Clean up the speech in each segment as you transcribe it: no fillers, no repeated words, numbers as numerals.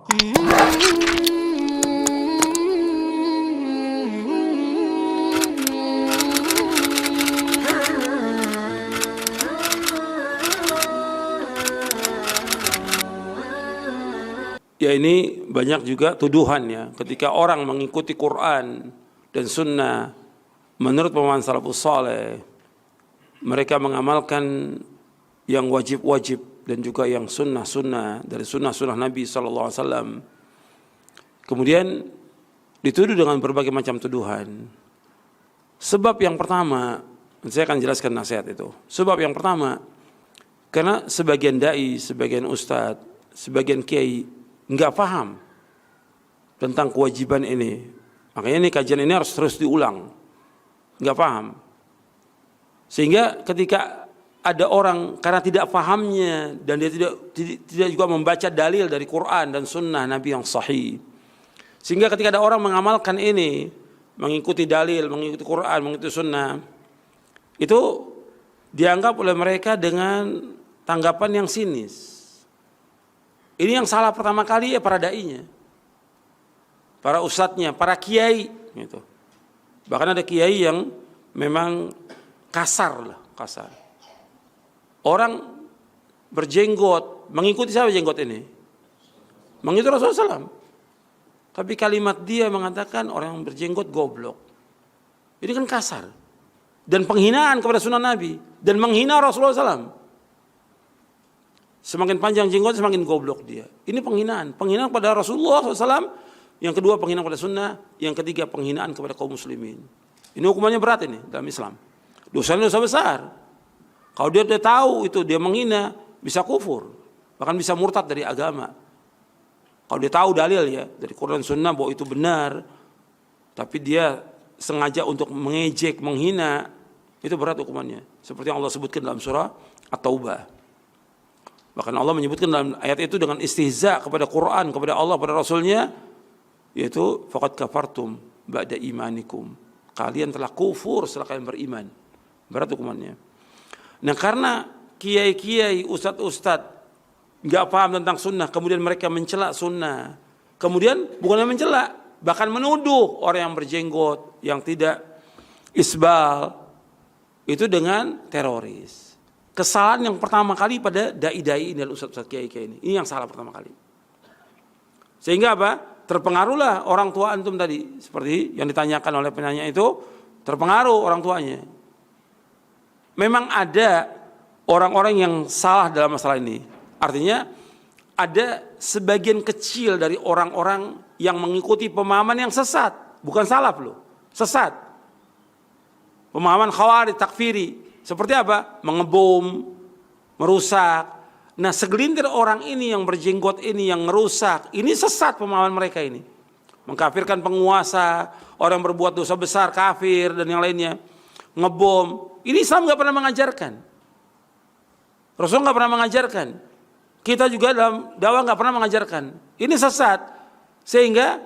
Ya, ini banyak juga tuduhan ya, ketika orang mengikuti Quran dan Sunnah menurut pemahaman salafus saleh, mereka mengamalkan yang wajib-wajib dan juga yang sunnah-sunnah dari sunnah-sunnah Nabi SAW. Kemudian dituduh dengan berbagai macam tuduhan. Sebab yang pertama, saya akan jelaskan nasihat itu. Sebab yang pertama, karena sebagian dai, sebagian ustadz, sebagian kiai nggak paham tentang kewajiban ini. Makanya ini kajian ini harus terus diulang. Nggak paham. Sehingga ketika ada orang karena tidak pahamnya dan dia tidak juga membaca dalil dari Quran dan Sunnah Nabi yang sahih, sehingga ketika ada orang mengamalkan ini, mengikuti dalil, mengikuti Quran, mengikuti Sunnah, itu dianggap oleh mereka dengan tanggapan yang sinis. Ini yang salah pertama kali ya para dai-nya, para ustadznya, para kiai gitu. Bahkan ada kiai yang memang kasar. Orang berjenggot, mengikuti siapa jenggot ini? Mengikuti Rasulullah SAW. Tapi kalimat dia mengatakan orang yang berjenggot goblok. Ini kan kasar. Dan penghinaan kepada sunnah Nabi. Dan menghina Rasulullah SAW. Semakin panjang jenggot semakin goblok dia. Ini penghinaan. Penghinaan kepada Rasulullah SAW. Yang kedua penghinaan kepada sunnah. Yang ketiga penghinaan kepada kaum muslimin. Ini hukumannya berat ini dalam Islam. Dosanya dosa besar. Kalau dia udah tahu itu dia menghina, bisa kufur. Bahkan bisa murtad dari agama. Kalau dia tahu dalil ya dari Quran Sunnah bahwa itu benar, tapi dia sengaja untuk mengejek, menghina, itu berat hukumannya. Seperti yang Allah sebutkan dalam surah At-Taubah. Bahkan Allah menyebutkan dalam ayat itu dengan istihza kepada Quran, kepada Allah, kepada Rasulnya, yaitu faqad kafartum ba'da imanikum. Kalian telah kufur setelah kalian beriman. Berat hukumannya. Nah, karena kiai-kiai, ustadz-ustadz nggak paham tentang sunnah, kemudian mereka mencela sunnah, kemudian bukannya mencela, bahkan menuduh orang yang berjenggot, yang tidak isbal, itu dengan teroris. Kesalahan yang pertama kali pada dai-dai ini, ustadz-ustadz kiai-kiai ini yang salah pertama kali. Sehingga apa? Terpengaruhlah orang tua antum tadi, seperti yang ditanyakan oleh penanya itu, terpengaruh orang tuanya. Memang ada orang-orang yang salah dalam masalah ini. Artinya ada sebagian kecil dari orang-orang yang mengikuti pemahaman yang sesat. Bukan salaf loh, sesat. Pemahaman khawarij, takfiri. Seperti apa? Mengebom, merusak. Nah, segelintir orang ini yang berjenggot ini yang merusak. Ini sesat pemahaman mereka ini. Mengkafirkan penguasa, orang yang berbuat dosa besar, kafir dan yang lainnya. Ngebom. Ini Islam gak pernah mengajarkan. Rasul gak pernah mengajarkan. Kita juga dalam dakwah gak pernah mengajarkan. Ini sesat. Sehingga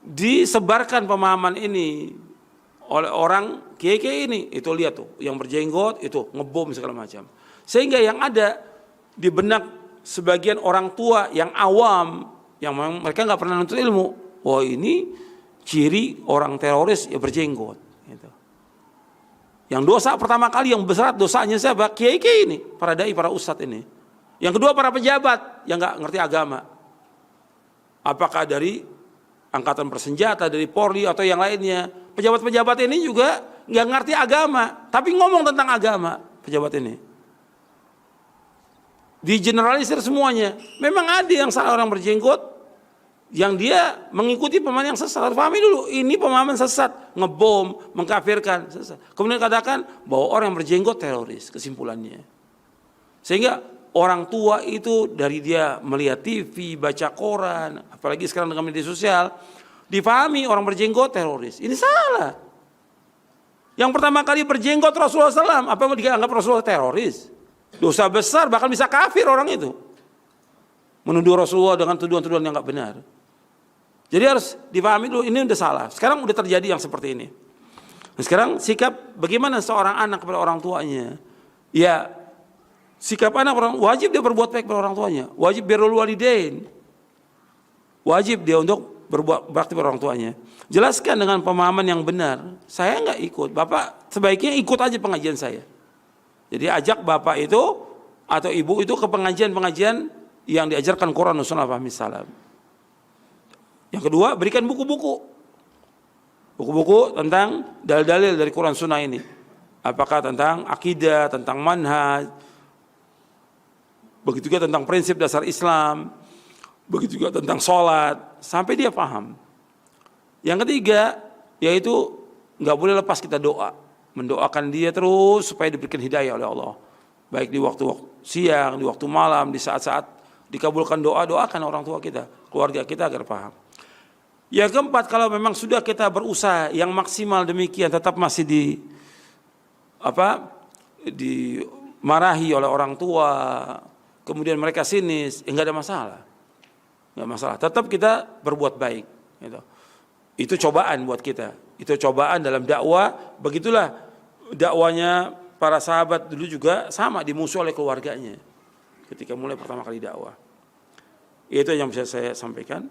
disebarkan pemahaman ini oleh orang kiai-kiai ini. Itu lihat tuh, yang berjenggot itu ngebom segala macam. Sehingga yang ada di benak sebagian orang tua yang awam, yang mereka gak pernah nuntut ilmu. Wah, ini ciri orang teroris ya berjenggot. Gitu. Yang dosa pertama kali yang besar dosanya siapa? Kiai-kiai ini, para dai, para ustadz ini. Yang kedua para pejabat yang nggak ngerti agama. Apakah dari angkatan bersenjata, dari Polri atau yang lainnya. Pejabat-pejabat ini juga nggak ngerti agama, tapi ngomong tentang agama pejabat ini. Digeneralisir semuanya. Memang ada yang salah orang berjenggot, yang dia mengikuti pemahaman yang sesat. Harus pahami dulu, ini pemahaman sesat, ngebom, mengkafirkan, sesat. Kemudian katakan bahwa orang yang berjenggot teroris, kesimpulannya. Sehingga orang tua itu dari dia melihat TV, baca koran, apalagi sekarang dengan media sosial, dipahami orang berjenggot teroris. Ini salah. Yang pertama kali berjenggot Rasulullah SAW, apa yang dianggap Rasulullah teroris? Dosa besar, bahkan bisa kafir orang itu. Menuduh Rasulullah dengan tuduhan-tuduhan yang nggak benar. Jadi harus dipahami dulu, ini udah salah. Sekarang udah terjadi yang seperti ini. Nah, sekarang sikap bagaimana seorang anak kepada orang tuanya? Ya, sikap anak wajib dia berbuat baik kepada orang tuanya. Wajib birrul walidain. wajib dia untuk berbuat bakti pada orang tuanya. Jelaskan dengan pemahaman yang benar. Saya nggak ikut, Bapak sebaiknya ikut aja pengajian saya. Jadi ajak Bapak itu atau Ibu itu ke pengajian-pengajian yang diajarkan Quran dan Sunnah Fahmi Salaf. Yang kedua, berikan buku-buku. Buku-buku tentang dalil-dalil dari Quran Sunnah ini. Apakah tentang akidah, tentang manhaj, begitu juga tentang prinsip dasar Islam, begitu juga tentang sholat, sampai dia paham. Yang ketiga, yaitu nggak boleh lepas kita doa. Mendoakan dia terus supaya diberikan hidayah oleh Allah. Baik di waktu siang, di waktu malam, di saat-saat dikabulkan doa, doakan orang tua kita, keluarga kita agar paham. Yang keempat, kalau memang sudah kita berusaha yang maksimal demikian tetap masih dimarahi oleh orang tua, kemudian mereka sinis, enggak ada masalah. Enggak masalah. Tetap kita berbuat baik, gitu. Itu cobaan buat kita. Itu cobaan dalam dakwah. Begitulah dakwanya para sahabat dulu juga sama, dimusuhi oleh keluarganya ketika mulai pertama kali dakwah. Itu yang bisa saya sampaikan.